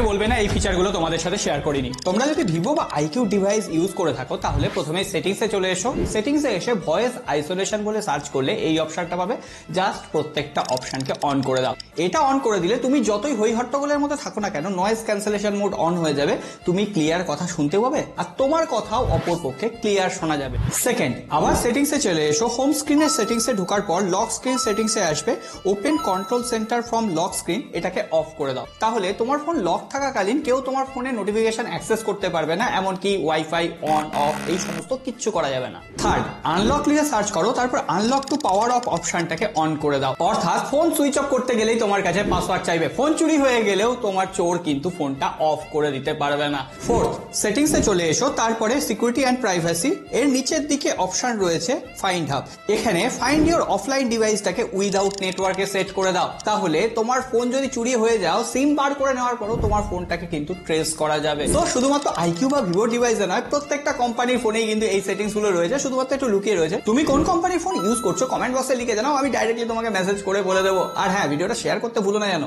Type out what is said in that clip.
বলবে না এই ফিচারগুলো তোমাদের সাথে শেয়ার করিনি। তোমরা যদি ভিভো বা আইকিউ ডিভাইস ইউজ করে থাকো তাহলে প্রথমে সেটিংসে চলে এসো। সেটিংসে এসে ভয়েস আইসোলেশন বলে সার্চ করলে এই অপশনটা পাবে। জাস্ট প্রত্যেকটা অপশনকে অন করে দাও। এটা অন করে দিলে তুমি যতই হই হট্টগোলের মধ্যে থাকো না কেন, নয়েজ ক্যান্সেলেশন মোড অন হয়ে যাবে। তুমি ক্লিয়ার কথা শুনতে পাবে আর তোমার কথাও অপর পক্ষে ক্লিয়ার শোনা যাবে। সেকেন্ড, আবার সেটিংসে চলে এসো। হোম স্ক্রিনের সেটিংসে ঢোকার পর লক স্ক্রিন সেটিংসে আসবে। Open control centre from lock screen, এটাকে অফ করে দাও। তাহলে তোমার ফোন লক থাকাকালীন কেউ তোমার ফোনে নোটিফিকেশন অ্যাক্সেস করতে পারবে না, এমনকি ওয়াইফাই অন অফ এই সমস্ত কিচ্ছু করা যাবে না। থার্ড, আনলক লিখে সার্চ করো, তারপর আনলক টু পাওয়ার অফ অপশনটাকে অন করে দাও। অর্থাৎ ফোন সুইচ অফ করতে গেলেই তোমার কাছে পাসওয়ার্ড চাইবে। ফোন চুরি হয়ে গেলেও তোমার চোর কিন্তু ফোনটা অফ করে দিতে পারবে না। ফোর্থ, সেটিংসে চলে এসো। তারপরে সিকিউরিটি অ্যান্ড প্রাইভেসি এর নিচের দিকে অপশন রয়েছে ফাইন্ড হাব। এখানে ফাইন্ড ইওর অফলাইন ডিভাইসটাকে উইদাউট নেটওয়ার্কে সেট করে দাও। তাহলে তোমার ফোন যদি চুরি হয়ে যাও, সিম বার করে নেওয়ার পরও তোমার ফোনটাকে কিন্তু ট্রেস করা যাবে। তো শুধুমাত্র আইকিউ বা ভিভো ডিভাইসে নয়, প্রত্যেকটা কোম্পানির ফোনেই কিন্তু এই সেটিংস গুলো রয়েছে, শুধুমাত্র একটু লুকিয়ে রয়েছে। তুমি কোন কোম্পানির ফোন ইউজ করছো কমেন্ট বক্সে লিখে জানাও, আমি ডাইরেক্টলি তোমাকে মেসেজ করে বলে দেবো। আর হ্যাঁ, ভিডিওটা শেয়ার করতে ভুলো না যেন।